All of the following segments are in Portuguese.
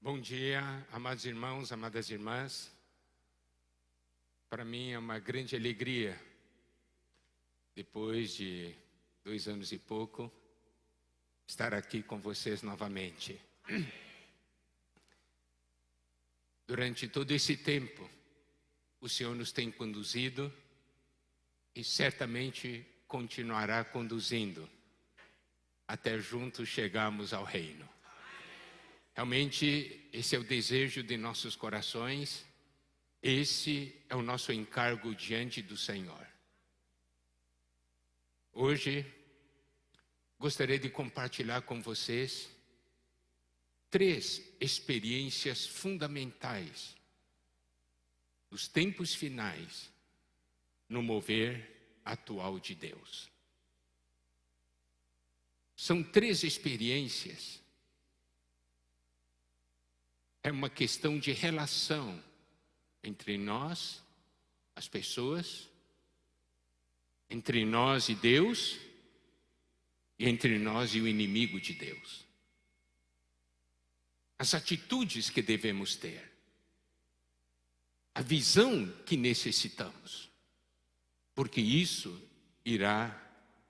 Bom dia, amados irmãos, amadas irmãs. Para mim é uma grande alegria, depois de 2 anos e pouco, estar aqui com vocês novamente. Durante todo esse tempo, o Senhor nos tem conduzido e certamente continuará conduzindo, até juntos chegarmos ao reino. Realmente, esse é o desejo de nossos corações, esse é o nosso encargo diante do Senhor. Hoje, gostaria de compartilhar com vocês 3 experiências fundamentais dos tempos finais no mover atual de Deus. São 3 experiências. É uma questão de relação entre nós, as pessoas, entre nós e Deus, e entre nós e o inimigo de Deus. As atitudes que devemos ter, a visão que necessitamos, porque isso irá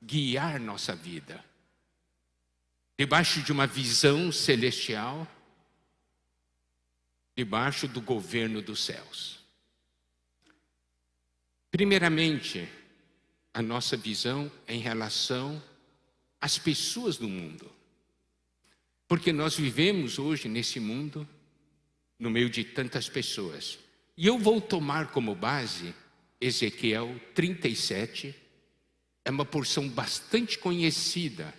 guiar nossa vida. Debaixo de uma visão celestial, debaixo do governo dos céus. Primeiramente, a nossa visão em relação às pessoas do mundo. Porque nós vivemos hoje nesse mundo, no meio de tantas pessoas. E eu vou tomar como base Ezequiel 37, é uma porção bastante conhecida,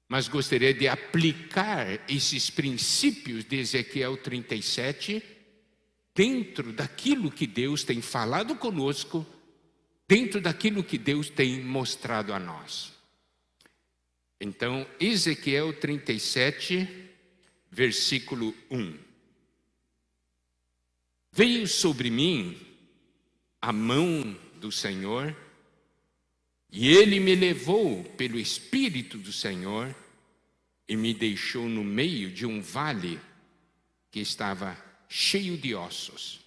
mas gostaria de aplicar esses princípios de Ezequiel 37 dentro daquilo que Deus tem falado conosco, dentro daquilo que Deus tem mostrado a nós. Então, Ezequiel 37, versículo 1. Veio sobre mim a mão do Senhor, e Ele me levou pelo Espírito do Senhor e me deixou no meio de um vale que estava cheio de ossos.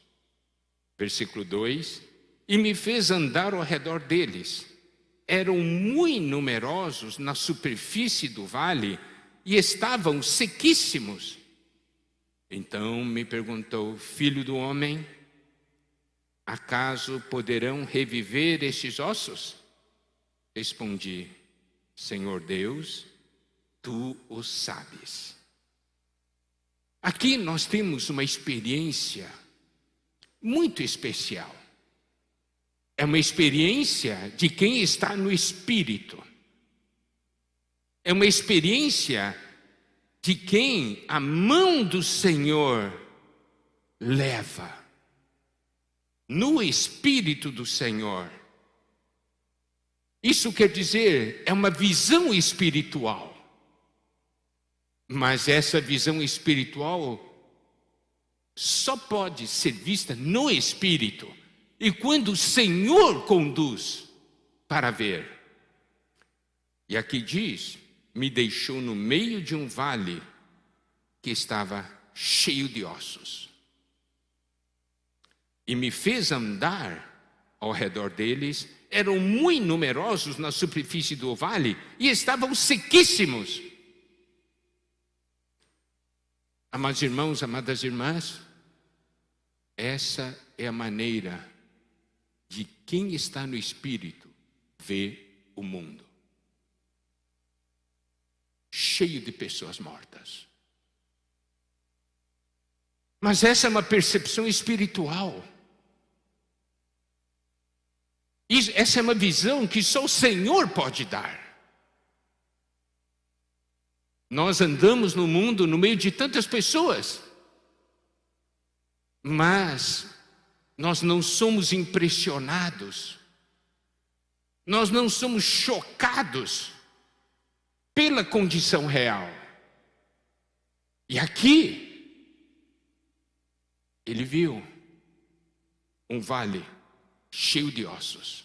Versículo 2. E me fez andar ao redor deles. Eram muito numerosos na superfície do vale e estavam sequíssimos. Então me perguntou: filho do homem, acaso poderão reviver estes ossos? Respondi: Senhor Deus, tu o sabes. Aqui nós temos uma experiência muito especial. É uma experiência de quem está no Espírito. É uma experiência de quem a mão do Senhor leva. No Espírito do Senhor. Isso quer dizer, é uma visão espiritual. Mas essa visão espiritual só pode ser vista no Espírito. E quando o Senhor conduz para ver. E aqui diz, me deixou no meio de um vale que estava cheio de ossos. E me fez andar ao redor deles. Eram muito numerosos na superfície do vale e estavam sequíssimos. Amados irmãos, amadas irmãs, essa é a maneira de quem está no Espírito ver o mundo. Cheio de pessoas mortas. Mas essa é uma percepção espiritual. Essa é uma visão que só o Senhor pode dar. Nós andamos no mundo no meio de tantas pessoas, mas nós não somos impressionados, nós não somos chocados pela condição real. E aqui, ele viu um vale cheio de ossos.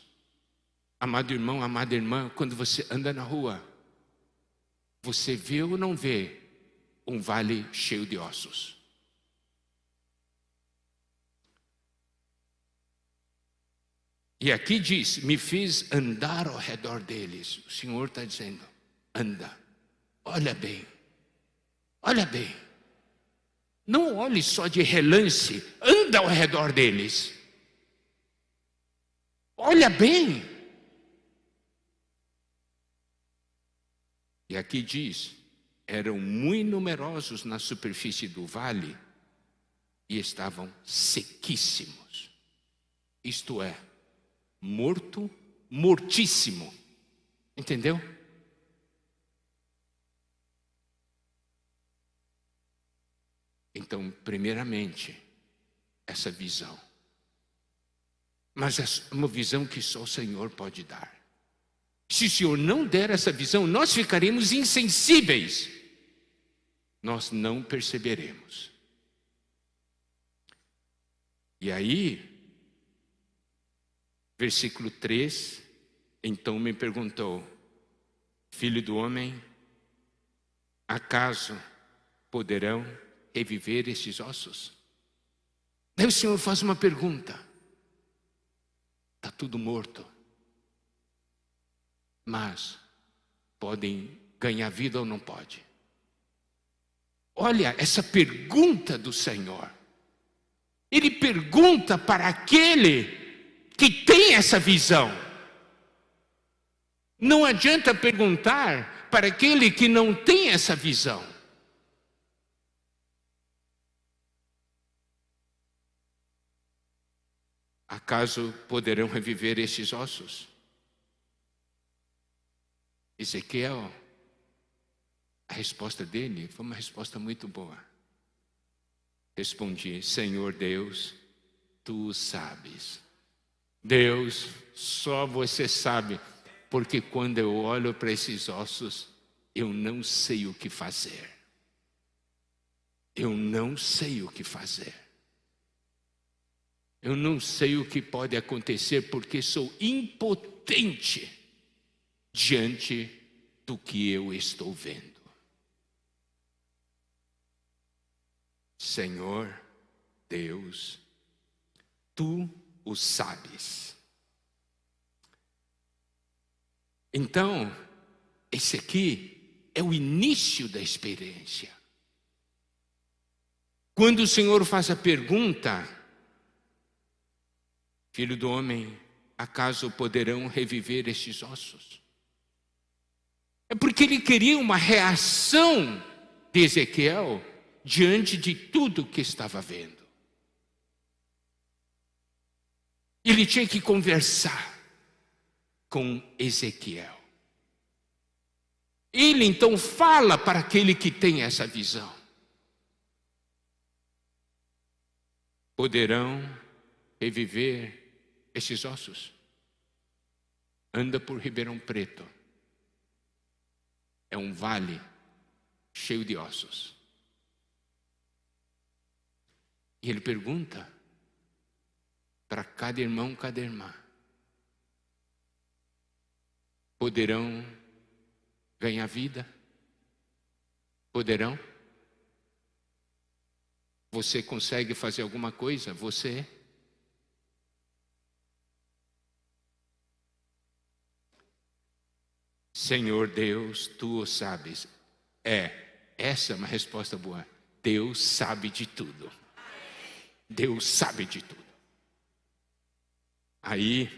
Amado irmão, amada irmã, quando você anda na rua, você vê ou não vê um vale cheio de ossos. E aqui diz, me fiz andar ao redor deles. O Senhor está dizendo, anda, olha bem, olha bem. Não olhe só de relance, anda ao redor deles. Olha bem. E aqui diz, eram muito numerosos na superfície do vale e estavam sequíssimos. Isto é, morto, mortíssimo. Entendeu? Então, primeiramente, essa visão. Mas é uma visão que só o Senhor pode dar. Se o Senhor não der essa visão, nós ficaremos insensíveis. Nós não perceberemos. E aí, versículo 3, então me perguntou, filho do homem, acaso poderão reviver esses ossos? Daí o Senhor faz uma pergunta. Está tudo morto. Mas podem ganhar vida ou não pode? Olha essa pergunta do Senhor. Ele pergunta para aquele que tem essa visão. Não adianta perguntar para aquele que não tem essa visão. Acaso poderão reviver esses ossos? Ezequiel, a resposta dele foi uma resposta muito boa. Respondi, Senhor Deus, tu sabes. Deus, só você sabe, porque quando eu olho para esses ossos, eu não sei o que fazer. Eu não sei o que fazer. Eu não sei o que pode acontecer porque sou impotente diante do que eu estou vendo. Senhor, Deus, tu o sabes. Então, esse aqui é o início da experiência. Quando o Senhor faz a pergunta, filho do homem, acaso poderão reviver estes ossos? É porque ele queria uma reação de Ezequiel diante de tudo que estava vendo. Ele tinha que conversar com Ezequiel. Ele então fala para aquele que tem essa visão. Poderão reviver esses ossos? Anda por Ribeirão Preto. É um vale cheio de ossos. E ele pergunta para cada irmão, cada irmã: poderão ganhar vida? Poderão? Você consegue fazer alguma coisa? Você? Senhor Deus, tu o sabes. Essa é uma resposta boa. Deus sabe de tudo. Deus sabe de tudo. Aí,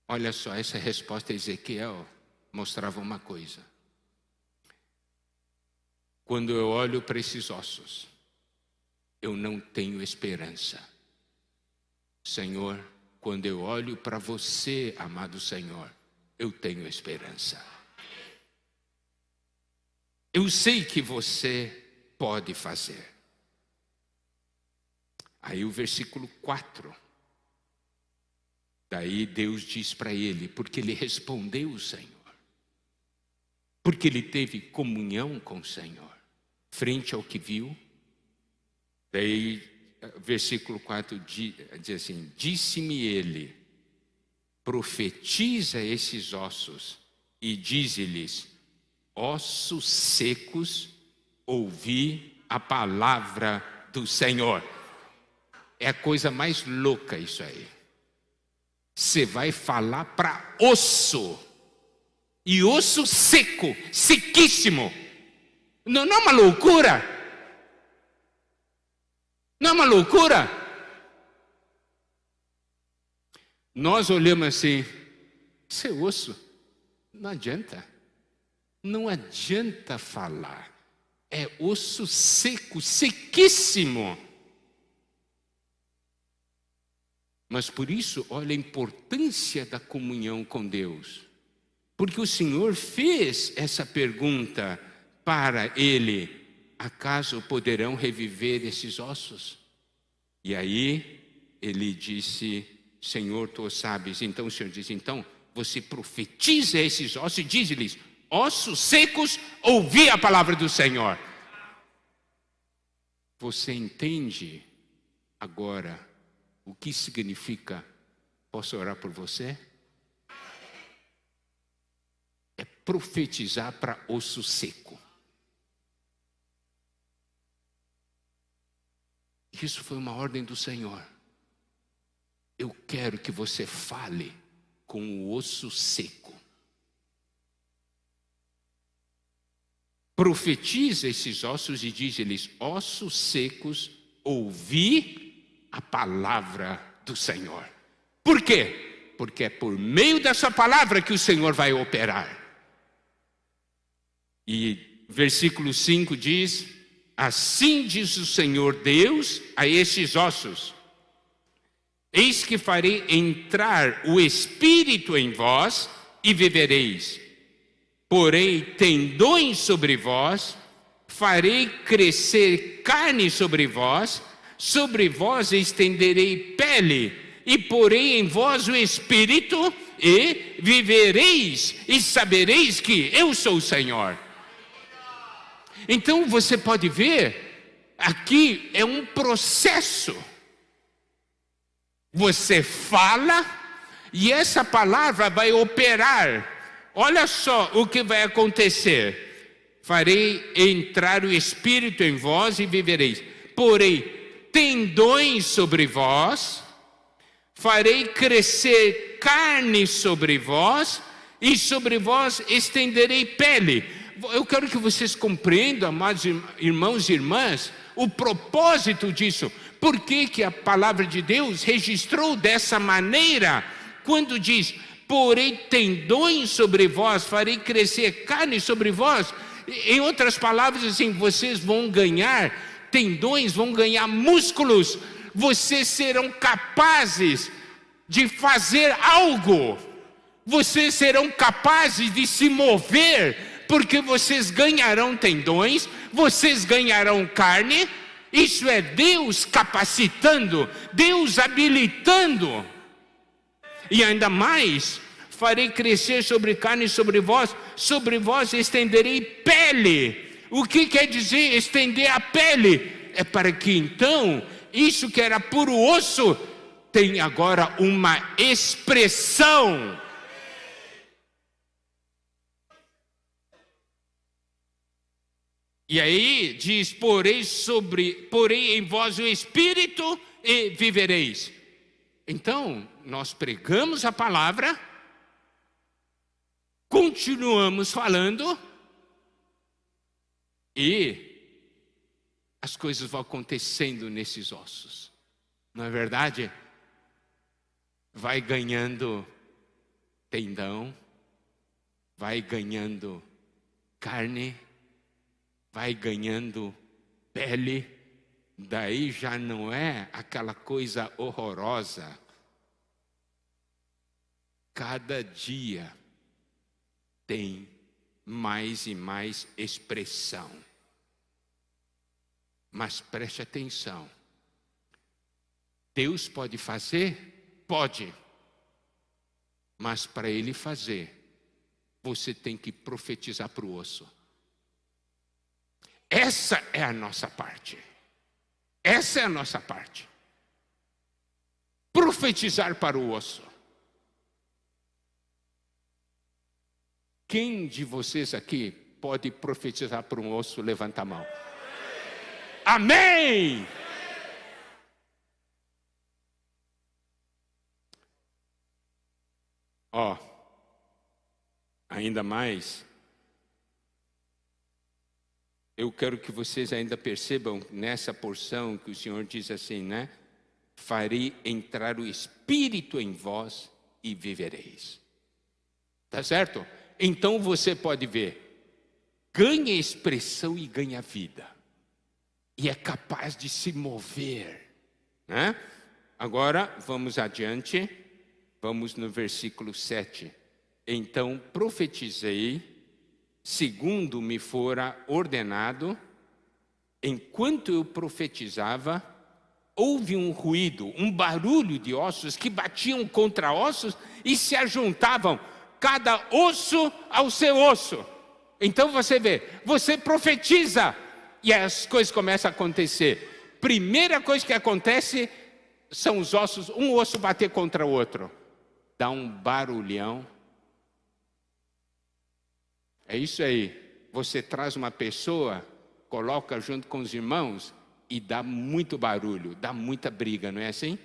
olha só, essa resposta a Ezequiel mostrava uma coisa. Quando eu olho para esses ossos, eu não tenho esperança. Senhor, quando eu olho para você, amado Senhor, eu tenho esperança. Eu sei que você pode fazer. Aí o versículo 4. Daí Deus diz para ele, porque ele respondeu o Senhor. Porque ele teve comunhão com o Senhor, frente ao que viu. Daí, versículo 4 diz assim, disse-me ele, profetiza esses ossos e dize-lhes: ossos secos, ouvi a palavra do Senhor. É a coisa mais louca isso aí. Você vai falar para osso, e osso seco, sequíssimo. Não é uma loucura? Não é uma loucura? Nós olhamos assim, isso é osso, não adianta. Não adianta falar. É osso seco, sequíssimo. Mas por isso, olha a importância da comunhão com Deus. Porque o Senhor fez essa pergunta para ele: acaso poderão reviver esses ossos? E aí ele disse: Senhor, tu sabes. Então o Senhor diz: então você profetiza esses ossos e diz-lhes: ossos secos, ouvi a palavra do Senhor. Você entende agora o que significa? Posso orar por você? É profetizar para osso seco. Isso foi uma ordem do Senhor. Eu quero que você fale com o osso seco. Profetiza esses ossos e diz-lhes: ossos secos, ouvi a palavra do Senhor. Por quê? Porque é por meio dessa palavra que o Senhor vai operar. E versículo 5 diz: assim diz o Senhor Deus a estes ossos: eis que farei entrar o Espírito em vós e vivereis. Porei tendões sobre vós, farei crescer carne sobre vós estenderei pele, e porei em vós o Espírito, e vivereis, e sabereis que eu sou o Senhor. Então você pode ver, aqui é um processo. Você fala, e essa palavra vai operar. Olha só o que vai acontecer: farei entrar o Espírito em vós e vivereis. Porei tendões sobre vós, farei crescer carne sobre vós, e sobre vós estenderei pele. Eu quero que vocês compreendam, amados irmãos e irmãs, o propósito disso. Por que a palavra de Deus registrou dessa maneira? Quando diz: porei tendões sobre vós, farei crescer carne sobre vós. Em outras palavras, assim, vocês vão ganhar tendões, vão ganhar músculos. Vocês serão capazes de fazer algo. Vocês serão capazes de se mover, porque vocês ganharão tendões, vocês ganharão carne. Isso é Deus capacitando, Deus habilitando. E ainda mais, farei crescer sobre carne sobre vós estenderei pele. O que quer dizer estender a pele? É para que então, isso que era puro osso, tenha agora uma expressão. E aí diz: porei em vós o Espírito e vivereis. Então, nós pregamos a palavra, continuamos falando, e as coisas vão acontecendo nesses ossos. Não é verdade? Vai ganhando tendão, vai ganhando carne, vai ganhando pele. Daí já não é aquela coisa horrorosa. Cada dia tem mais e mais expressão. Mas preste atenção. Deus pode fazer? Pode. Mas para Ele fazer, você tem que profetizar para o osso. Essa é a nossa parte. Essa é a nossa parte. Profetizar para o osso. Quem de vocês aqui pode profetizar para um osso? Levanta a mão. Amém! Ó, ainda mais, eu quero que vocês ainda percebam nessa porção que o Senhor diz assim, né? Farei entrar o Espírito em vós e vivereis. Tá certo? Então você pode ver, ganha expressão e ganha vida. E é capaz de se mover, né? Agora, vamos adiante. Vamos no versículo 7. Então profetizei, segundo me fora ordenado. Enquanto eu profetizava, houve um ruído, um barulho de ossos que batiam contra ossos e se ajuntavam, cada osso ao seu osso. Então você vê, você profetiza e as coisas começam a acontecer. Primeira coisa que acontece são os ossos, um osso bater contra o outro. Dá um barulhão. É isso aí. Você traz uma pessoa, coloca junto com os irmãos e dá muito barulho, dá muita briga, não é assim?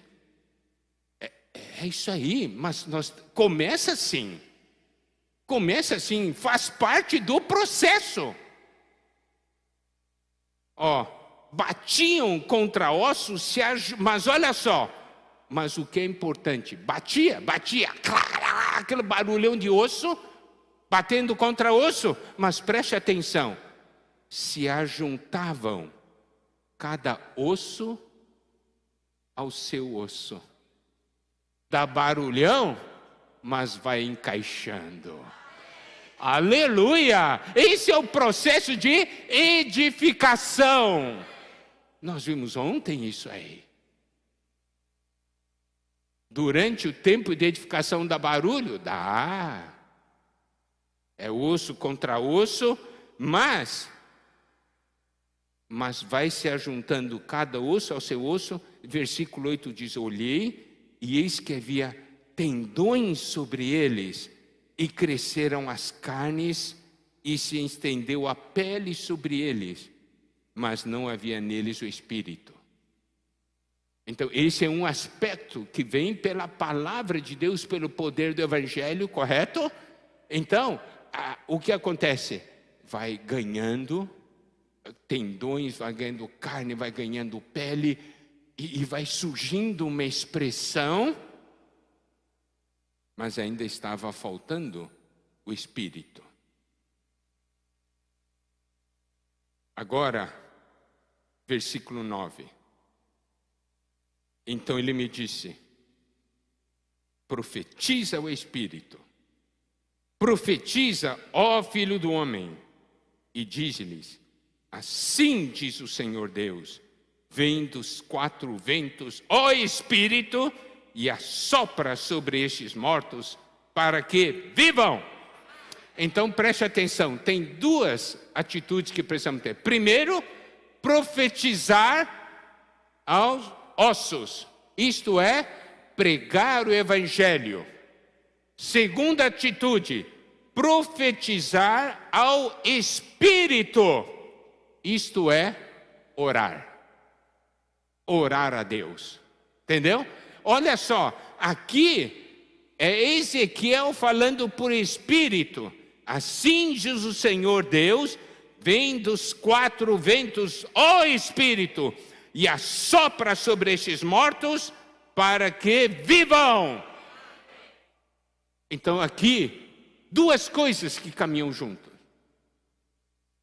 É isso aí, mas começa assim. Começa assim, faz parte do processo. Ó, batiam contra ossos, mas olha só. Mas o que é importante, batia, aquele barulhão de osso, batendo contra osso, mas preste atenção, se ajuntavam cada osso ao seu osso. Dá barulhão, mas vai encaixando. Aleluia! Esse é o processo de edificação. Nós vimos ontem isso aí. Durante o tempo de edificação dá barulho? Dá. É osso contra osso, mas vai se ajuntando cada osso ao seu osso. Versículo 8 diz, olhei, e eis que havia tendões sobre eles, e cresceram as carnes, e se estendeu a pele sobre eles, mas não havia neles o Espírito. Então, esse é um aspecto que vem pela palavra de Deus, pelo poder do Evangelho, correto? Então, o que acontece? Vai ganhando tendões, vai ganhando carne, vai ganhando pele, e vai surgindo uma expressão, mas ainda estava faltando o Espírito. Agora, versículo 9. Então ele me disse, profetiza o Espírito, profetiza, ó Filho do homem, e diz-lhes, assim diz o Senhor Deus, vem dos quatro ventos, ó Espírito, e assopra sobre estes mortos, para que vivam. Então preste atenção, tem duas atitudes que precisamos ter. Primeiro, profetizar aos ossos, isto é, pregar o Evangelho. Segunda atitude, profetizar ao Espírito, isto é, orar. Orar a Deus, entendeu? Olha só, aqui é Ezequiel falando por Espírito. Assim diz o Senhor Deus, vem dos quatro ventos, ó Espírito, e assopra sobre estes mortos, para que vivam. Então aqui, duas coisas que caminham juntas.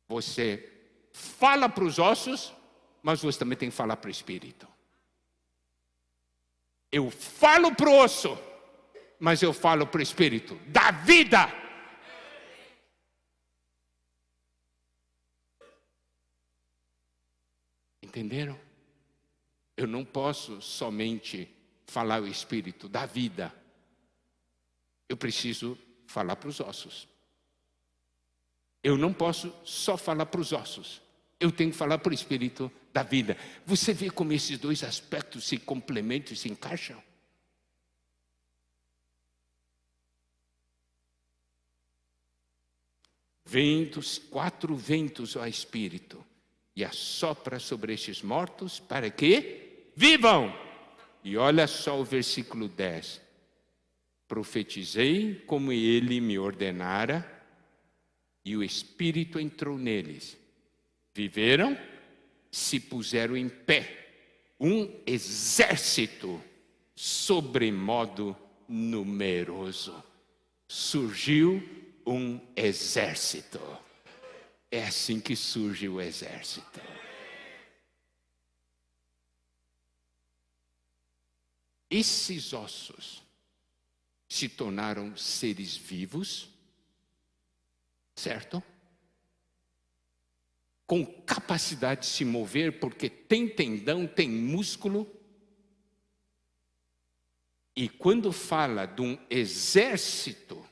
Você fala para os ossos, mas você também tem que falar para o Espírito. Eu falo para o osso, mas eu falo para o Espírito, da vida. Entenderam? Eu não posso somente falar o Espírito da vida. Eu preciso falar para os ossos. Eu não posso só falar para os ossos. Eu tenho que falar para o Espírito da vida. Você vê como esses dois aspectos se complementam e se encaixam? ventos, 4 ventos, ó Espírito, e assopra sobre estes mortos para que vivam. E olha só o versículo 10. Profetizei como ele me ordenara, e o Espírito entrou neles. Viveram, se puseram em pé, um exército sobremodo numeroso. Surgiu um exército. É assim que surge o exército. Esses ossos se tornaram seres vivos, certo? Com capacidade de se mover, porque tem tendão, tem músculo. E quando fala de um exército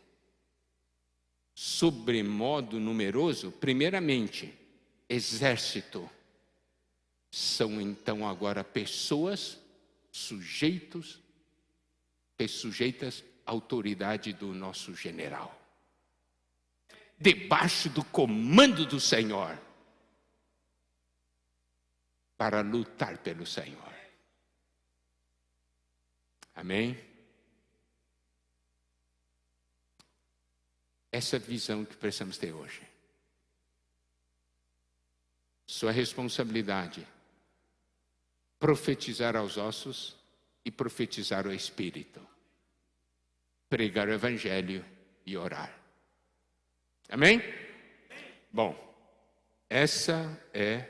sobremodo numeroso, primeiramente, exército são então agora pessoas sujeitas à autoridade do nosso general, debaixo do comando do Senhor, para lutar pelo Senhor. Amém? Essa é a visão que precisamos ter hoje. Sua responsabilidade, profetizar aos ossos e profetizar ao Espírito. Pregar o Evangelho e orar. Amém? Bom, essa é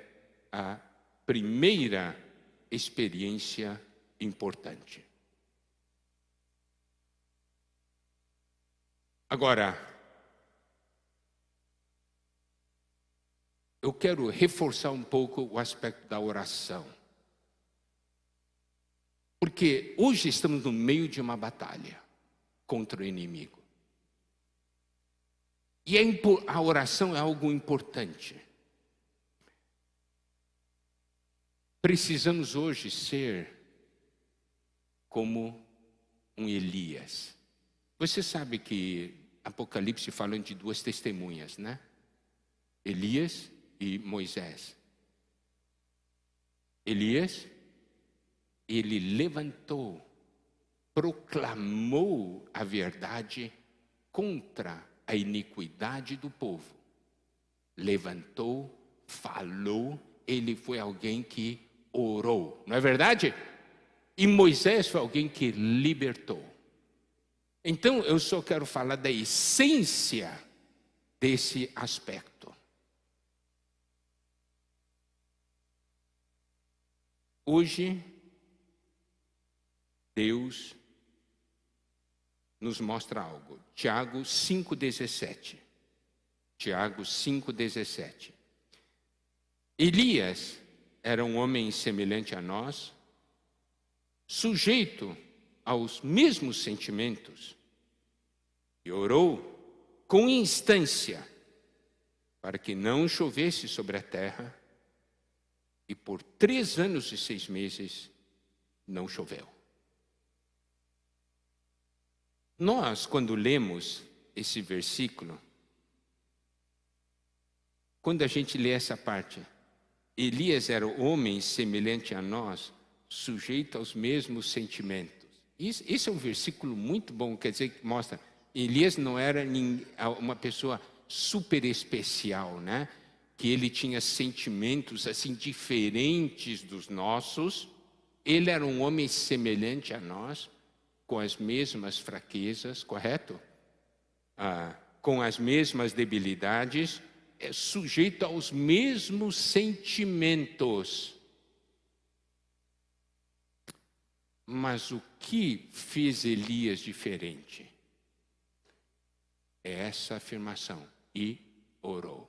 a primeira experiência importante. Agora, eu quero reforçar um pouco o aspecto da oração. Porque hoje estamos no meio de uma batalha contra o inimigo. E a oração é algo importante. Precisamos hoje ser como um Elias. Você sabe que Apocalipse fala de 2 testemunhas, né? Elias e Moisés. Elias, ele levantou, proclamou a verdade contra a iniquidade do povo. Levantou, falou, ele foi alguém que orou, não é verdade? E Moisés foi alguém que libertou. Então eu só quero falar da essência desse aspecto. Hoje, Deus nos mostra algo. Tiago 5,17. Tiago 5,17. Elias era um homem semelhante a nós, sujeito aos mesmos sentimentos, e orou com instância para que não chovesse sobre a terra, e por 3 anos e 6 meses não choveu. Nós, quando lemos esse versículo, quando a gente lê essa parte, Elias era homem semelhante a nós, sujeito aos mesmos sentimentos. Isso é um versículo muito bom, quer dizer, que mostra, Elias não era uma pessoa super especial, né? Que ele tinha sentimentos assim diferentes dos nossos. Ele era um homem semelhante a nós, com as mesmas fraquezas, correto? Com as mesmas debilidades, sujeito aos mesmos sentimentos. Mas o que fez Elias diferente? É essa afirmação, e orou.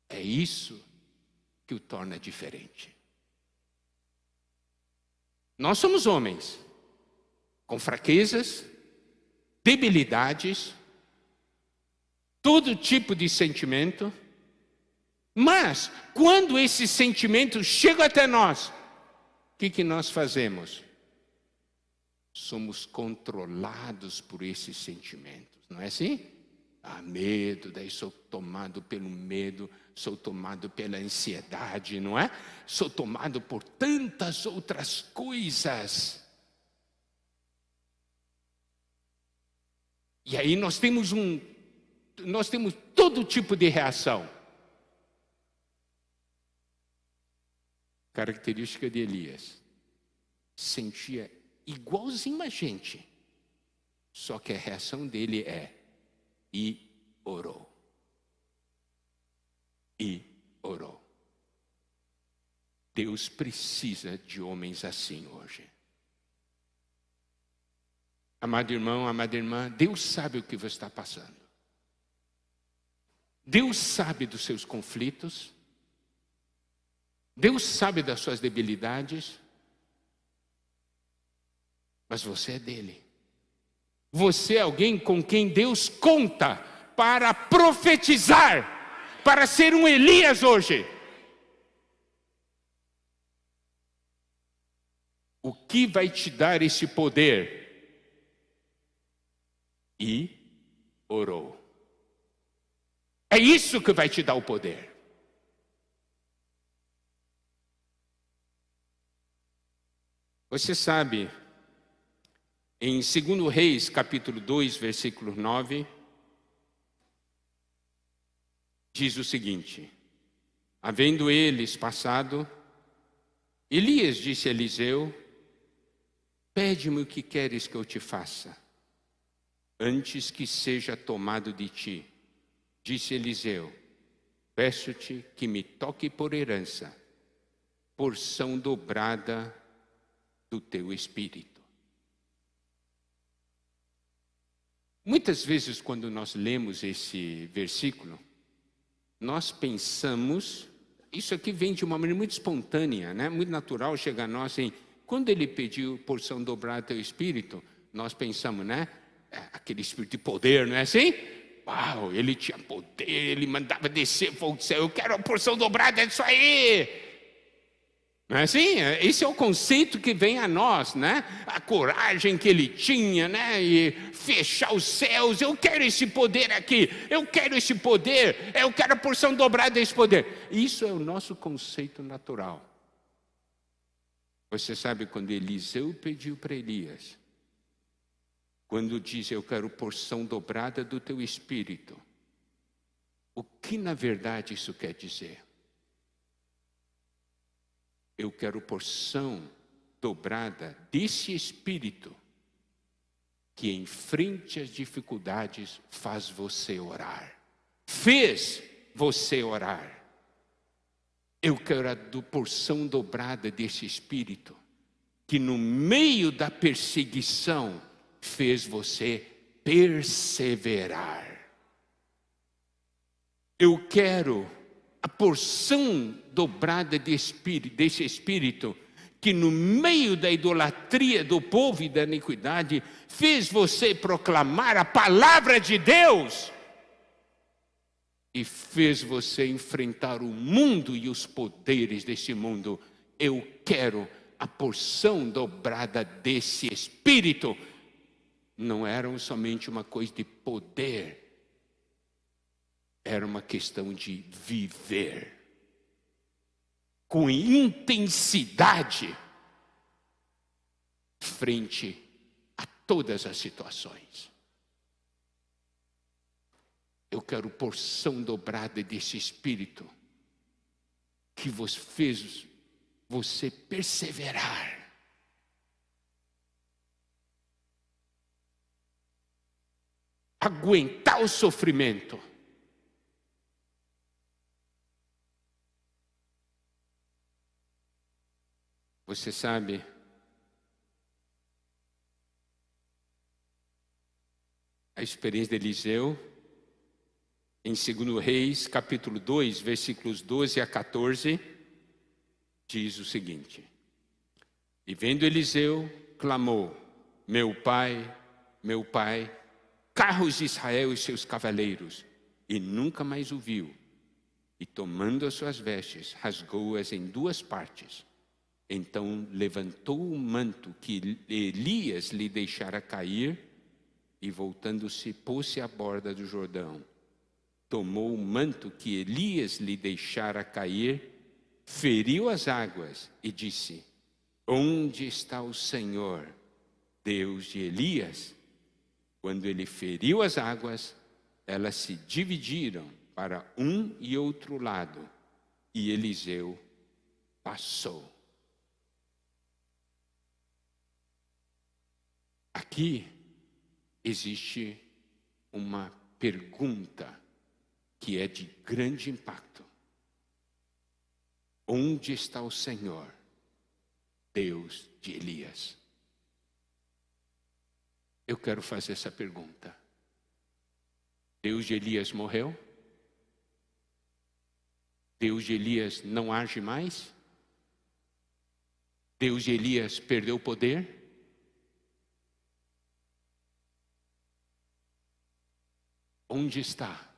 É isso que o torna diferente. Nós somos homens com fraquezas, debilidades, todo tipo de sentimento, mas quando esses sentimentos chegam até nós, o que nós fazemos? Somos controlados por esses sentimentos, não é assim? Medo, daí sou tomado pelo medo, sou tomado pela ansiedade, não é? Sou tomado por tantas outras coisas. E aí nós temos todo tipo de reação. Característica de Elias: sentia igualzinho a gente, só que a reação dele e orou. E orou. Deus precisa de homens assim hoje. Amado irmão, amada irmã, Deus sabe o que você está passando. Deus sabe dos seus conflitos. Deus sabe das suas debilidades. Mas você é dele. Você é alguém com quem Deus conta para profetizar, para ser um Elias hoje. O que vai te dar esse poder? E orou. É isso que vai te dar o poder. Você sabe, em 2 Reis, capítulo 2, versículo 9, diz o seguinte: havendo eles passado, Elias disse a Eliseu: pede-me o que queres que eu te faça, antes que seja tomado de ti. Disse Eliseu: peço-te que me toque por herança, porção dobrada do teu espírito. Muitas vezes, quando nós lemos esse versículo, nós pensamos, isso aqui vem de uma maneira muito espontânea, né? Muito natural, chega a nós em, quando ele pediu porção dobrada do teu espírito, nós pensamos, né? Aquele espírito de poder, não é assim? Uau, ele tinha poder, ele mandava descer fogo do céu, eu quero a porção dobrada, é isso aí! Não é assim? Esse é o conceito que vem a nós, né? A coragem que ele tinha, né? E fechar os céus. Eu quero esse poder aqui. Eu quero esse poder. Eu quero a porção dobrada desse poder. Isso é o nosso conceito natural. Você sabe, quando Eliseu pediu para Elias, quando diz eu quero porção dobrada do teu espírito, o que na verdade isso quer dizer? Eu quero porção dobrada desse espírito que enfrente as dificuldades faz você orar. Fez você orar. Eu quero a porção dobrada desse espírito que no meio da perseguição fez você perseverar. Eu quero a porção dobrada desse espírito que no meio da idolatria do povo e da iniquidade fez você proclamar a palavra de Deus e fez você enfrentar o mundo e os poderes desse mundo. Eu quero a porção dobrada desse espírito. Não era somente uma coisa de poder, era uma questão de viver com intensidade frente a todas as situações. Eu quero porção dobrada desse espírito que fez você perseverar. Aguentar o sofrimento. Você sabe, a experiência de Eliseu, em 2 Reis, capítulo 2, versículos 12 a 14, diz o seguinte: e vendo Eliseu, clamou: meu pai, carros de Israel e seus cavaleiros, e nunca mais o viu. E tomando as suas vestes, rasgou-as em duas partes. Então levantou o manto que Elias lhe deixara cair e voltando-se, pôs-se à borda do Jordão. Tomou o manto que Elias lhe deixara cair, feriu as águas e disse: onde está o Senhor, Deus de Elias? Quando ele feriu as águas, elas se dividiram para um e outro lado, e Eliseu passou. Aqui existe uma pergunta que é de grande impacto. Onde está o Senhor, Deus de Elias? Eu quero fazer essa pergunta. Deus de Elias morreu? Deus de Elias não age mais? Deus de Elias perdeu o poder? Onde está?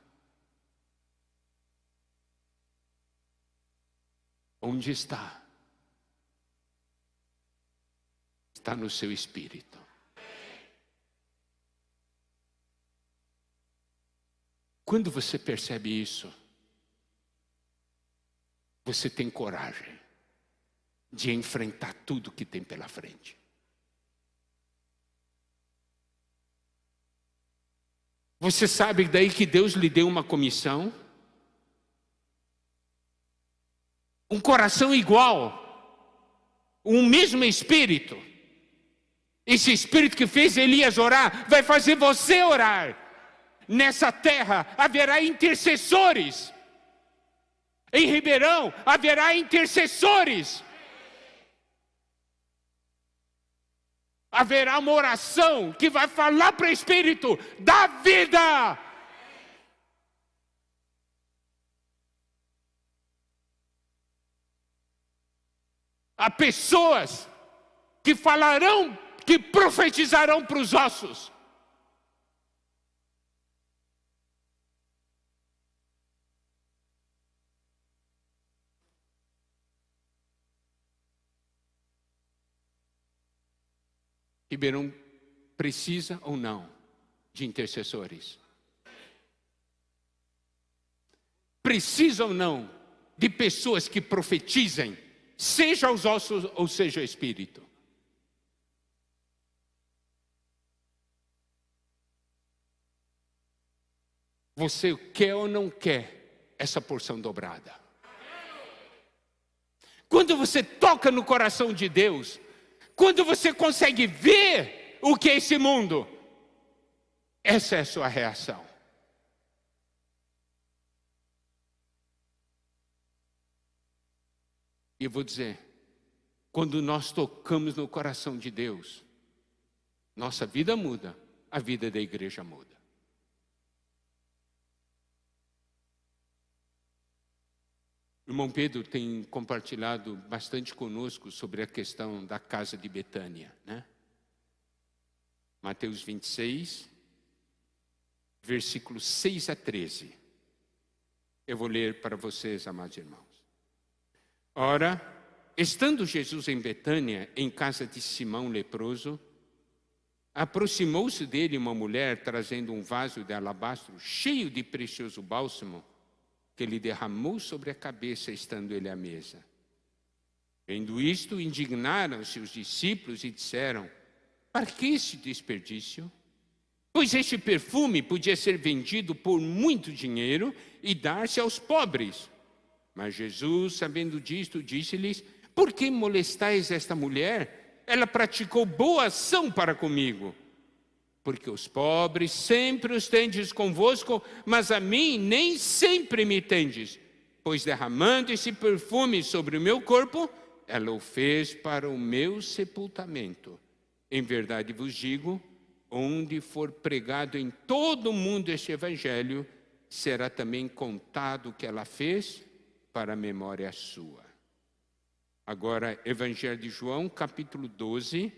Onde está? Está no seu espírito. Quando você percebe isso, você tem coragem de enfrentar tudo que tem pela frente. Você sabe daí que Deus lhe deu uma comissão? Um coração igual, um mesmo espírito. Esse espírito que fez Elias orar, vai fazer você orar. Nessa terra haverá intercessores. Em Ribeirão haverá intercessores. Haverá uma oração que vai falar para o espírito da vida. Há pessoas que falarão, que profetizarão para os ossos. Ribeirão precisa ou não de intercessores? Precisa ou não de pessoas que profetizem, seja os ossos ou seja o espírito? Você quer ou não quer essa porção dobrada? Quando você toca no coração de Deus, quando você consegue ver o que é esse mundo, essa é a sua reação. E eu vou dizer, quando nós tocamos no coração de Deus, nossa vida muda, a vida da igreja muda. O irmão Pedro tem compartilhado bastante conosco sobre a questão da casa de Betânia, né? Mateus 26, versículos 6 a 13. Eu vou ler para vocês, amados irmãos. Ora, estando Jesus em Betânia, em casa de Simão leproso, aproximou-se dele uma mulher trazendo um vaso de alabastro cheio de precioso bálsamo, que ele derramou sobre a cabeça, estando ele à mesa. Vendo isto, indignaram-se os discípulos e disseram: para que esse desperdício? Pois este perfume podia ser vendido por muito dinheiro e dar-se aos pobres. Mas Jesus, sabendo disto, disse-lhes: por que molestais esta mulher? Ela praticou boa ação para comigo. Porque os pobres sempre os tendes convosco, mas a mim nem sempre me tendes. Pois derramando esse perfume sobre o meu corpo, ela o fez para o meu sepultamento. Em verdade vos digo, onde for pregado em todo o mundo este evangelho, será também contado o que ela fez para a memória sua. Agora, Evangelho de João, capítulo 12,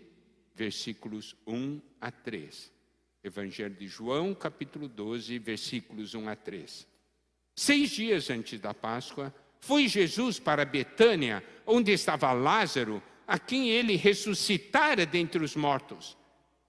versículos 1 a 3. Evangelho de João, capítulo 12, versículos 1 a 3. 6 dias antes da Páscoa, foi Jesus para Betânia, onde estava Lázaro, a quem ele ressuscitara dentre os mortos.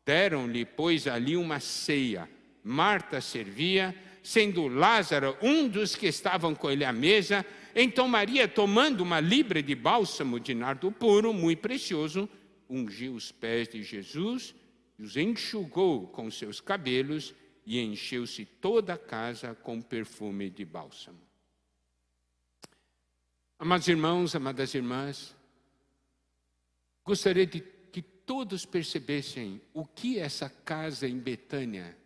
Deram-lhe, pois, ali uma ceia. Marta servia, sendo Lázaro um dos que estavam com ele à mesa. Então Maria, tomando uma libra de bálsamo de nardo puro, muito precioso, ungiu os pés de Jesus, os enxugou com seus cabelos e encheu-se toda a casa com perfume de bálsamo. Amados irmãos, amadas irmãs, gostaria de que todos percebessem o que essa casa em Betânia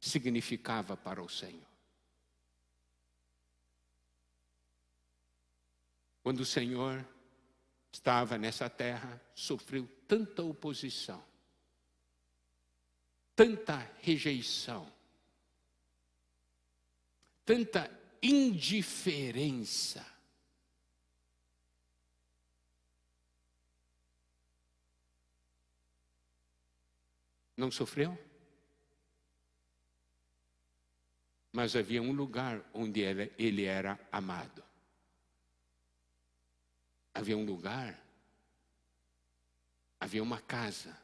significava para o Senhor. Quando o Senhor estava nessa terra, sofreu tanta oposição, tanta rejeição, tanta indiferença. Não sofreu? Mas havia um lugar onde ele era amado. Havia um lugar, havia uma casa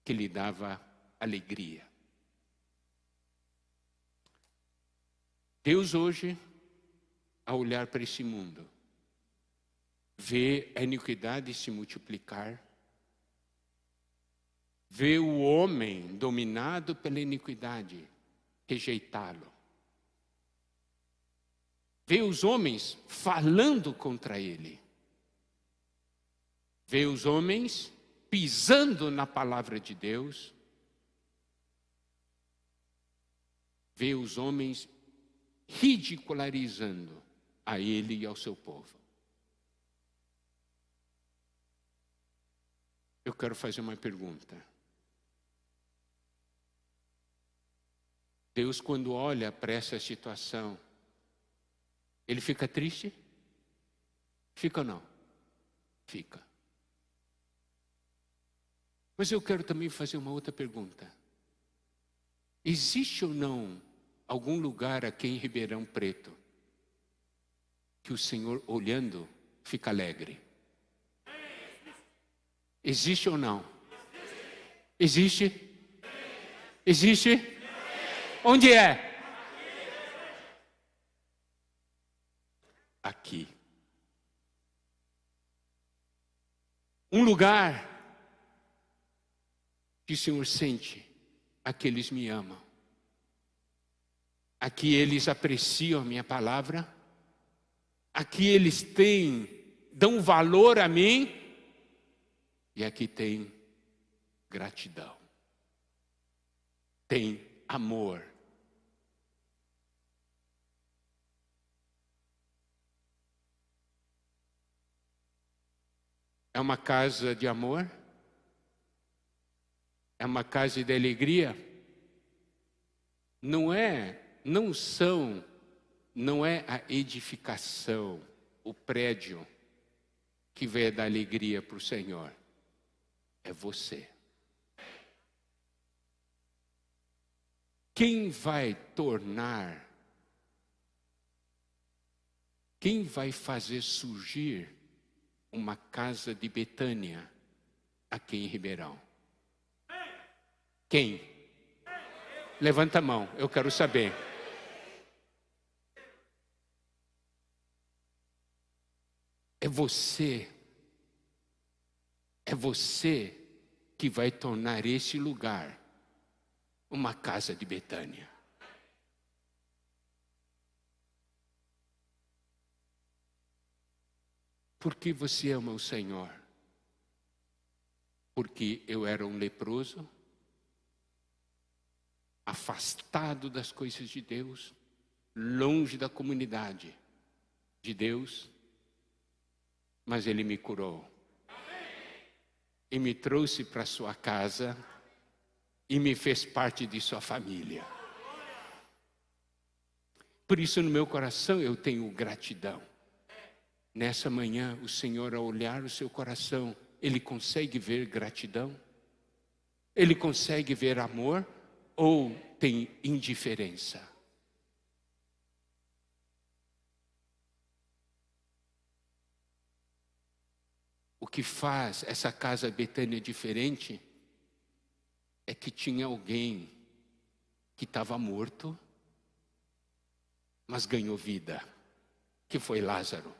que lhe dava alegria. Deus hoje, ao olhar para esse mundo, vê a iniquidade se multiplicar, vê o homem dominado pela iniquidade rejeitá-lo, vê os homens falando contra ele, vê os homens pisando na palavra de Deus, vê os homens ridicularizando a ele e ao seu povo. Eu quero fazer uma pergunta. Deus, quando olha para essa situação, ele fica triste? Fica ou não? Fica. Mas eu quero também fazer uma outra pergunta. Existe ou não algum lugar aqui em Ribeirão Preto que o Senhor, olhando, fica alegre? Existe ou não? Existe? Existe? Onde é? Aqui. Um lugar que o Senhor sente, aqueles me amam. Aqui eles apreciam a minha palavra. Aqui eles dão valor a mim. E aqui tem gratidão. Tem amor. É uma casa de amor? É uma casa de alegria? Não é a edificação, o prédio que vai dar alegria para o Senhor. É você. Quem vai fazer surgir uma casa de Betânia aqui em Ribeirão? Quem? Levanta a mão, eu quero saber. É você. É você que vai tornar esse lugar uma casa de Betânia. Por que você ama o Senhor? Porque eu era um leproso, afastado das coisas de Deus, longe da comunidade de Deus, mas Ele me curou. E me trouxe para sua casa e me fez parte de sua família. Por isso no meu coração eu tenho gratidão. Nessa manhã o Senhor, ao olhar o seu coração, Ele consegue ver gratidão? Ele consegue ver amor? Ou tem indiferença? O que faz essa casa Betânia diferente é que tinha alguém que estava morto, mas ganhou vida, que foi Lázaro.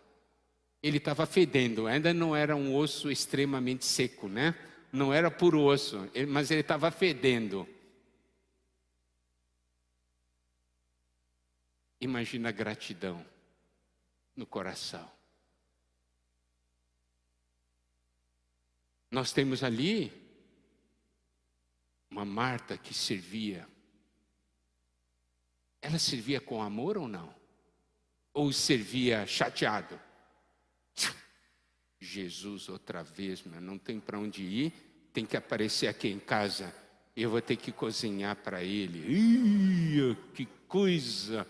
Ele estava fedendo, ainda não era um osso extremamente seco, né? Não era puro osso, mas ele estava fedendo. Imagina a gratidão no coração. Nós temos ali uma Marta que servia. Ela servia com amor ou não? Ou servia chateado? Jesus, outra vez, meu, não tem para onde ir, tem que aparecer aqui em casa. Eu vou ter que cozinhar para ele. Ih, que coisa!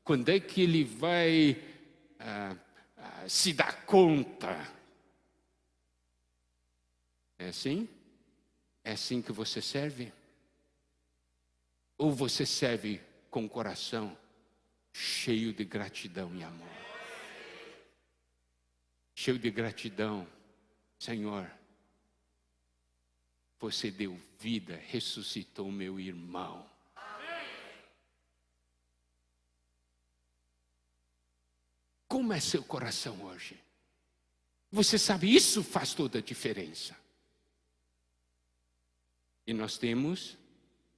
Quando é que ele vai se dar conta? É assim? É assim que você serve? Ou você serve com o coração cheio de gratidão e amor? Cheio de gratidão. Senhor, você deu vida, ressuscitou meu irmão. Como é seu coração hoje? Você sabe, isso faz toda a diferença. E nós temos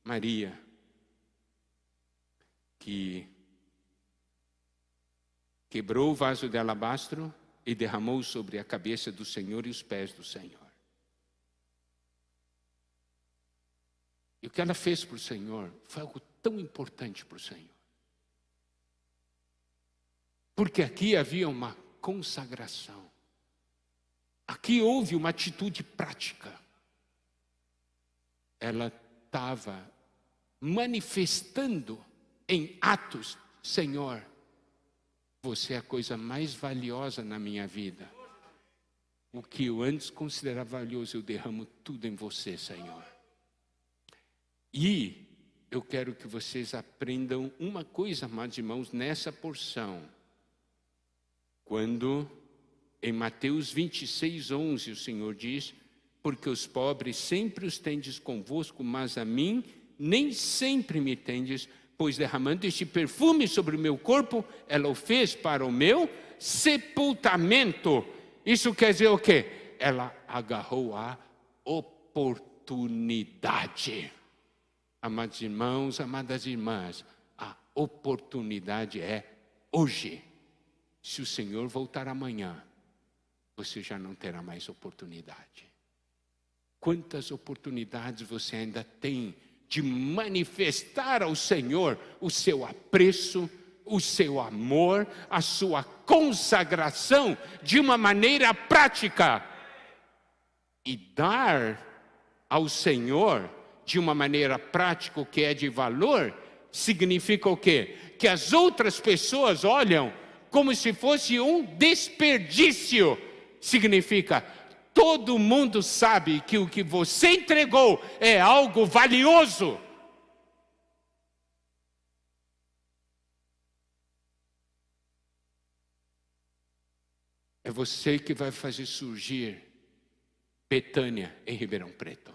Maria, que quebrou o vaso de alabastro e derramou sobre a cabeça do Senhor e os pés do Senhor. E o que ela fez para o Senhor foi algo tão importante para o Senhor. Porque aqui havia uma consagração. Aqui houve uma atitude prática. Ela estava manifestando em atos: Senhor, você é a coisa mais valiosa na minha vida. O que eu antes considerava valioso, eu derramo tudo em você, Senhor. E eu quero que vocês aprendam uma coisa, amados irmãos, nessa porção. Quando em Mateus 26:11 o Senhor diz: porque os pobres sempre os tendes convosco, mas a mim nem sempre me tendes, pois derramando este perfume sobre o meu corpo, ela o fez para o meu sepultamento. Isso quer dizer o quê? Ela agarrou a oportunidade. Amados irmãos, amadas irmãs, a oportunidade é hoje. Se o Senhor voltar amanhã, você já não terá mais oportunidade. Quantas oportunidades você ainda tem de manifestar ao Senhor o seu apreço, o seu amor, a sua consagração de uma maneira prática. E dar ao Senhor de uma maneira prática o que é de valor, significa o quê? Que as outras pessoas olham como se fosse um desperdício. Significa, todo mundo sabe que o que você entregou é algo valioso. É você que vai fazer surgir Betânia em Ribeirão Preto.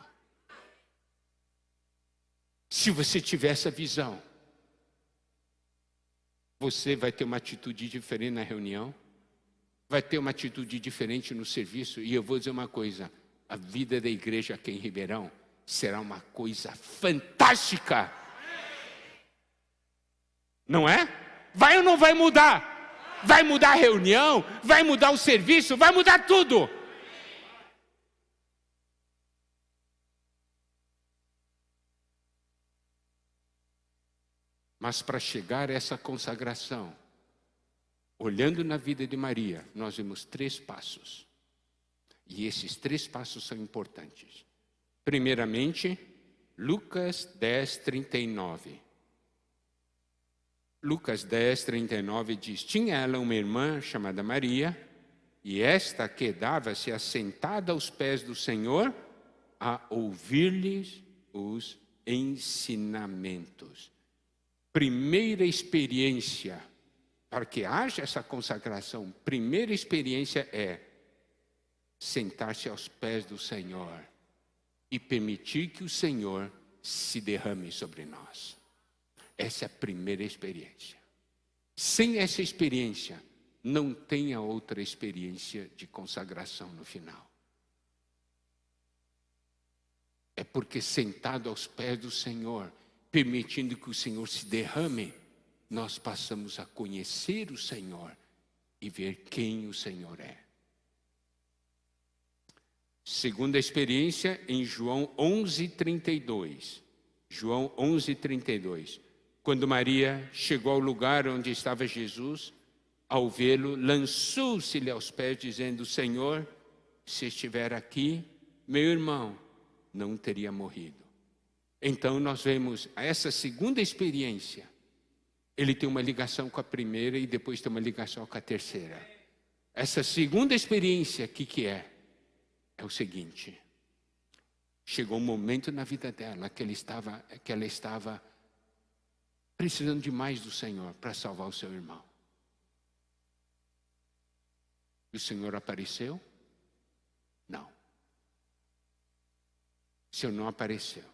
Se você tiver essa visão, você vai ter uma atitude diferente na reunião, vai ter uma atitude diferente no serviço. E eu vou dizer uma coisa: a vida da igreja aqui em Ribeirão será uma coisa fantástica. Não é? Vai ou não vai mudar? Vai mudar a reunião, vai mudar o serviço, vai mudar tudo. Mas para chegar a essa consagração, olhando na vida de Maria, nós vemos 3 passos. E esses 3 passos são importantes. Primeiramente, Lucas 10:39. Lucas 10:39 diz: tinha ela uma irmã chamada Maria, e esta quedava-se assentada aos pés do Senhor, a ouvir-lhes os ensinamentos. Primeira experiência, para que haja essa consagração, primeira experiência é sentar-se aos pés do Senhor e permitir que o Senhor se derrame sobre nós. Essa é a primeira experiência. Sem essa experiência, não tenha outra experiência de consagração no final. É porque sentado aos pés do Senhor, permitindo que o Senhor se derrame, nós passamos a conhecer o Senhor e ver quem o Senhor é. Segunda experiência em João 11:32. João 11:32. Quando Maria chegou ao lugar onde estava Jesus, ao vê-lo, lançou-se-lhe aos pés, dizendo: Senhor, se estiver aqui, meu irmão não teria morrido. Então nós vemos essa segunda experiência. Ele tem uma ligação com a primeira e depois tem uma ligação com a terceira. Essa segunda experiência, o que é? É o seguinte: chegou um momento na vida dela que ela estava precisando demais do Senhor para salvar o seu irmão. E o Senhor apareceu? Não. O Senhor não apareceu.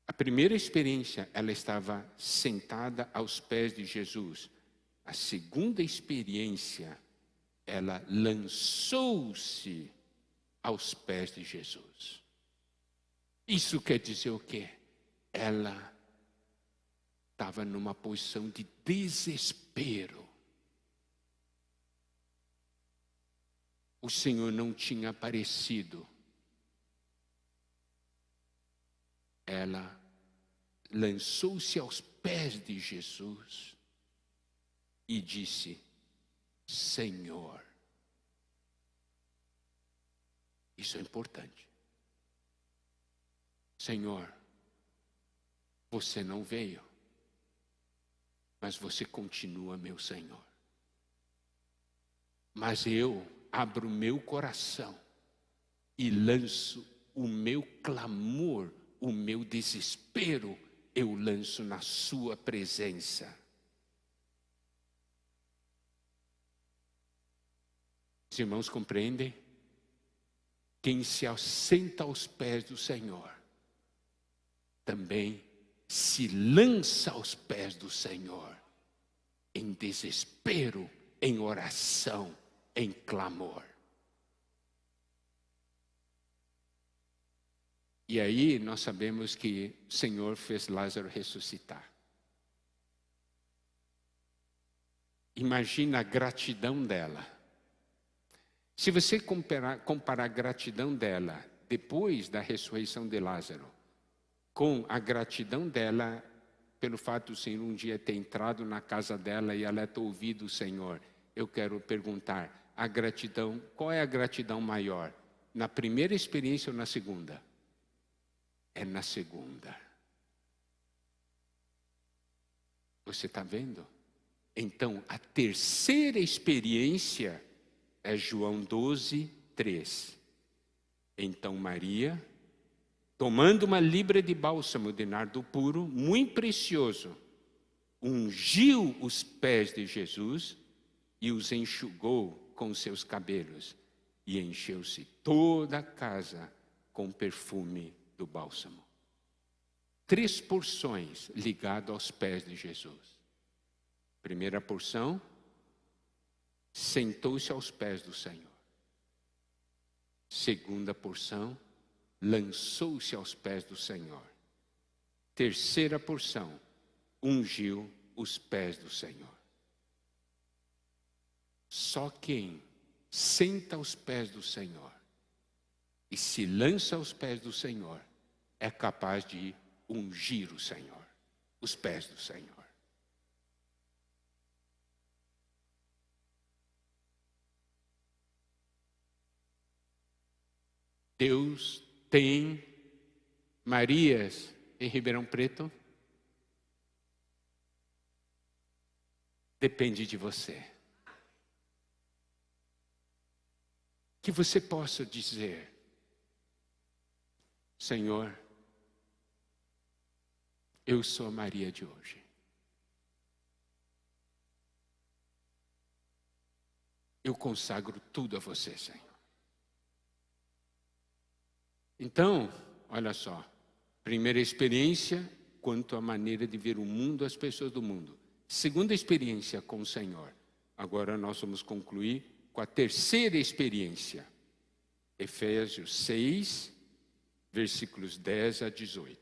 A primeira experiência, ela estava sentada aos pés de Jesus. A segunda experiência, ela lançou-se aos pés de Jesus. Isso quer dizer o quê? Ela estava numa posição de desespero. O Senhor não tinha aparecido. Ela lançou-se aos pés de Jesus e disse: Senhor. Isso é importante. Senhor, você não veio, mas você continua meu Senhor. Mas eu abro o meu coração e lanço o meu clamor, o meu desespero, eu lanço na sua presença. Os irmãos compreendem? Quem se assenta aos pés do Senhor, também se lança aos pés do Senhor, em desespero, em oração, em clamor. E aí nós sabemos que o Senhor fez Lázaro ressuscitar. Imagina a gratidão dela. Se você comparar a gratidão dela depois da ressurreição de Lázaro com a gratidão dela pelo fato do Senhor um dia ter entrado na casa dela e ela ter ouvido o Senhor, eu quero perguntar, a gratidão, qual é a gratidão maior? Na primeira experiência ou na segunda? É na segunda. Você está vendo? Então, a terceira experiência é João 12:3. Então Maria, tomando uma libra de bálsamo de nardo puro, muito precioso, ungiu os pés de Jesus e os enxugou com seus cabelos, e encheu-se toda a casa com perfume do bálsamo. 3 porções ligadas aos pés de Jesus. Primeira porção, sentou-se aos pés do Senhor. Segunda porção, lançou-se aos pés do Senhor. Terceira porção, ungiu os pés do Senhor. Só quem senta aos pés do Senhor e se lança aos pés do Senhor é capaz de ungir o Senhor, os pés do Senhor. Deus tem Marias em Ribeirão Preto? Depende de você. Que você possa dizer: Senhor, eu sou a Maria de hoje. Eu consagro tudo a você, Senhor. Então, olha só, primeira experiência quanto à maneira de ver o mundo, as pessoas do mundo. Segunda experiência com o Senhor. Agora nós vamos concluir com a terceira experiência. Efésios 6, versículos 10 a 18.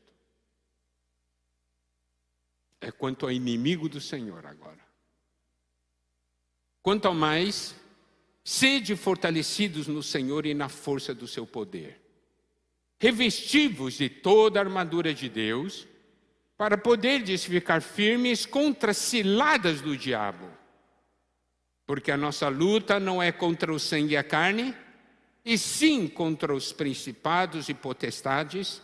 É quanto ao inimigo do Senhor agora. Quanto ao mais, sede fortalecidos no Senhor e na força do seu poder. Revesti-vos de toda a armadura de Deus, para poderdes ficar firmes contra as ciladas do diabo. Porque a nossa luta não é contra o sangue e a carne, e sim contra os principados e potestades,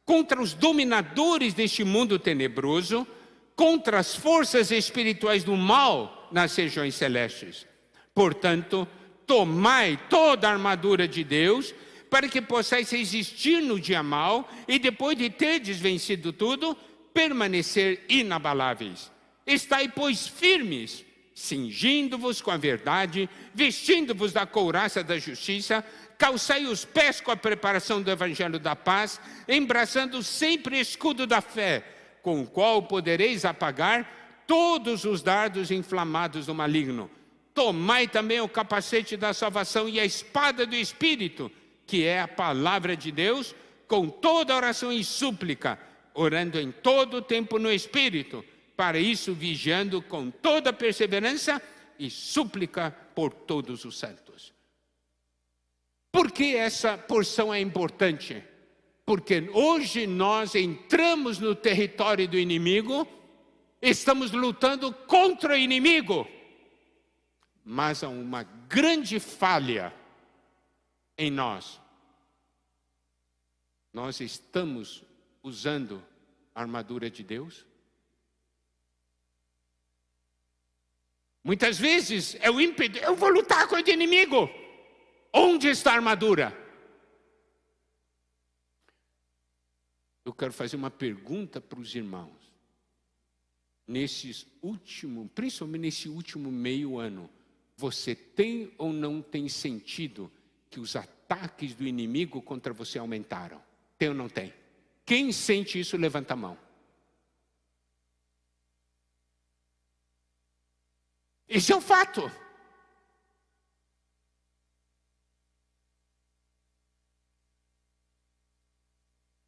contra os dominadores deste mundo tenebroso, contra as forças espirituais do mal nas regiões celestes. Portanto, tomai toda a armadura de Deus, para que possais resistir no dia mau, e depois de terdes vencido tudo, permanecer inabaláveis. Estai, pois, firmes, cingindo-vos com a verdade, vestindo-vos da couraça da justiça, calçai os pés com a preparação do evangelho da paz, embraçando sempre o escudo da fé, com o qual podereis apagar todos os dardos inflamados do maligno. Tomai também o capacete da salvação e a espada do Espírito, que é a palavra de Deus, com toda oração e súplica, orando em todo o tempo no Espírito, para isso vigiando com toda perseverança e súplica por todos os santos. Por que essa porção é importante? Porque hoje nós entramos no território do inimigo, estamos lutando contra o inimigo, mas há uma grande falha em nós. Nós estamos usando a armadura de Deus? Muitas vezes é o ímpeto, eu vou lutar contra o inimigo. Onde está a armadura? Eu quero fazer uma pergunta para os irmãos. Principalmente nesse último meio ano, você tem ou não tem sentido que os ataques do inimigo contra você aumentaram? Tem ou não tem? Quem sente isso, levanta a mão. Esse é o fato.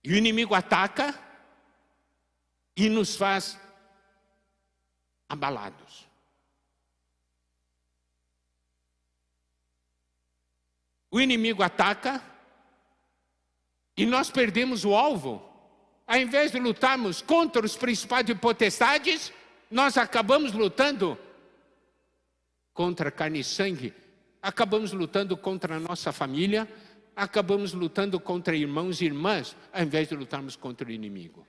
E o inimigo ataca e nos faz abalados. O inimigo ataca e nós perdemos o alvo. Ao invés de lutarmos contra os principados e potestades, nós acabamos lutando contra carne e sangue, acabamos lutando contra a nossa família, acabamos lutando contra irmãos e irmãs, ao invés de lutarmos contra o inimigo.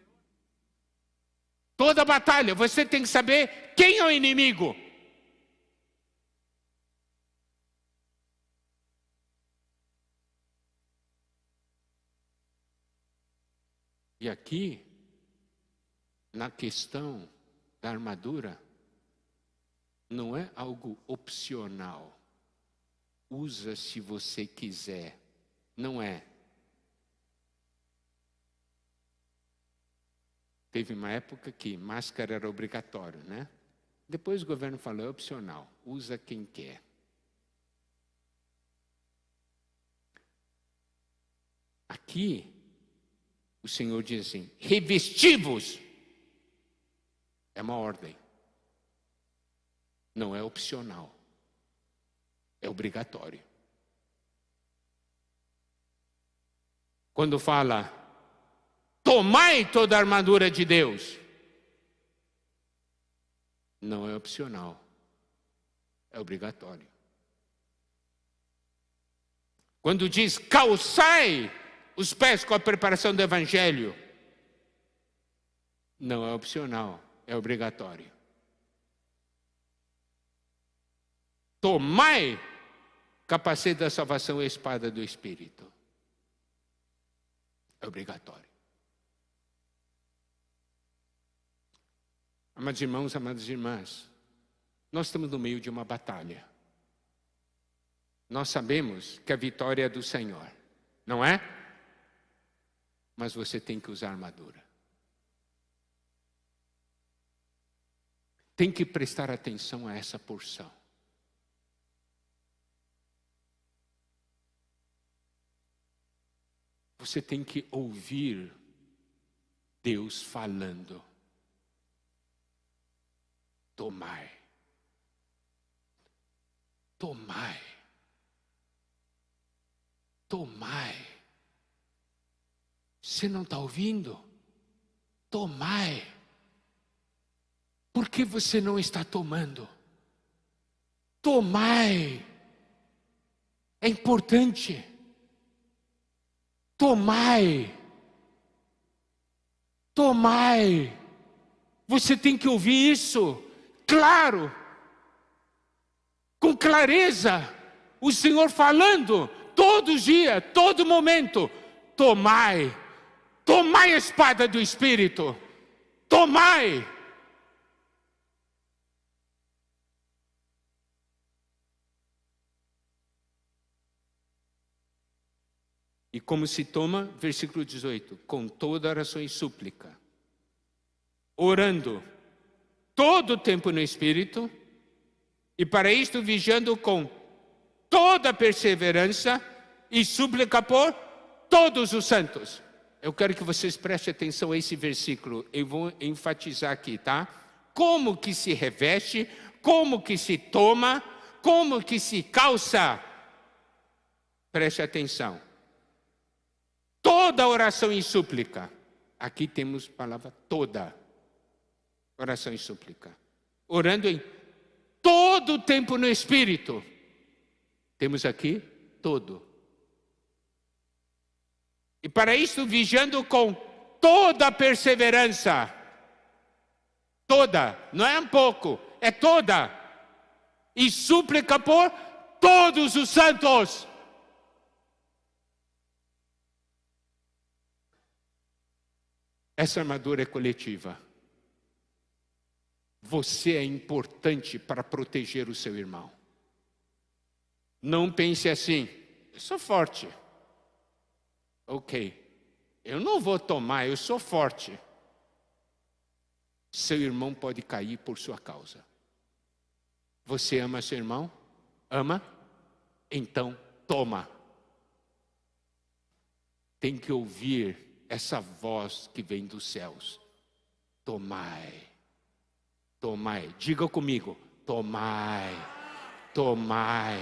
Toda batalha, você tem que saber quem é o inimigo. E aqui, na questão da armadura, não é algo opcional. Usa se você quiser. Não é. Teve uma época que máscara era obrigatório, né? Depois o governo falou, é opcional. Usa quem quer. Aqui, o Senhor diz assim, revesti-vos. É uma ordem. Não é opcional. É obrigatório. Quando fala, tomai toda a armadura de Deus. Não é opcional. É obrigatório. Quando diz, calçai os pés com a preparação do Evangelho. Não é opcional, é obrigatório. Tomai capacete da salvação e a espada do Espírito. É obrigatório. Amados irmãos, amadas irmãs, nós estamos no meio de uma batalha. Nós sabemos que a vitória é do Senhor, não é? mas você tem que usar armadura. Tem que prestar atenção a essa porção. Você tem que ouvir Deus falando. Tomai. Tomai. Tomai. Você não está ouvindo? Tomai. Por que você não está tomando? Tomai. É importante. Tomai. Tomai. Você tem que ouvir isso. Claro. Com clareza. O Senhor falando. Todo dia, todo momento. Tomai. Tomai a espada do Espírito. Tomai. E como se toma? Versículo 18. Com toda oração e súplica. Orando. Todo o tempo no Espírito. E para isto vigiando com toda perseverança e súplica por todos os santos. Eu quero que vocês prestem atenção a esse versículo. Eu vou enfatizar aqui, tá? Como que se reveste, como que se toma, como que se calça. Preste atenção. Toda oração e súplica. Aqui temos a palavra toda. Oração e súplica. Orando em todo o tempo no Espírito. Temos aqui todo. E para isso vigiando com toda a perseverança. Toda, não é um pouco, é toda. E súplica por todos os santos. Essa armadura é coletiva. Você é importante para proteger o seu irmão. Não pense assim, eu sou forte. Ok, eu não vou tomar, eu sou forte. Seu irmão pode cair por sua causa. Você ama seu irmão? Ama? Então toma. Tem que ouvir essa voz que vem dos céus. Tomai. Tomai. Diga comigo. Tomai. Tomai.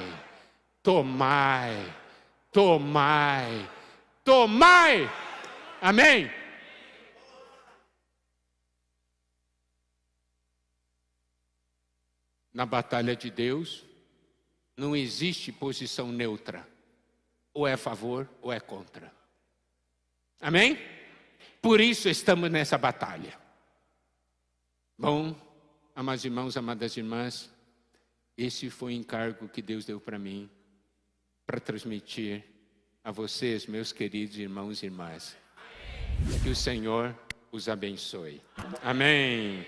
Tomai. Tomai. Tomai. Amém? Na batalha de Deus, não existe posição neutra. Ou é a favor ou é contra. Amém? Por isso estamos nessa batalha. Bom, amados irmãos, amadas irmãs, esse foi o encargo que Deus deu para mim, para transmitir a vocês, meus queridos irmãos e irmãs. Que o Senhor os abençoe. Amém.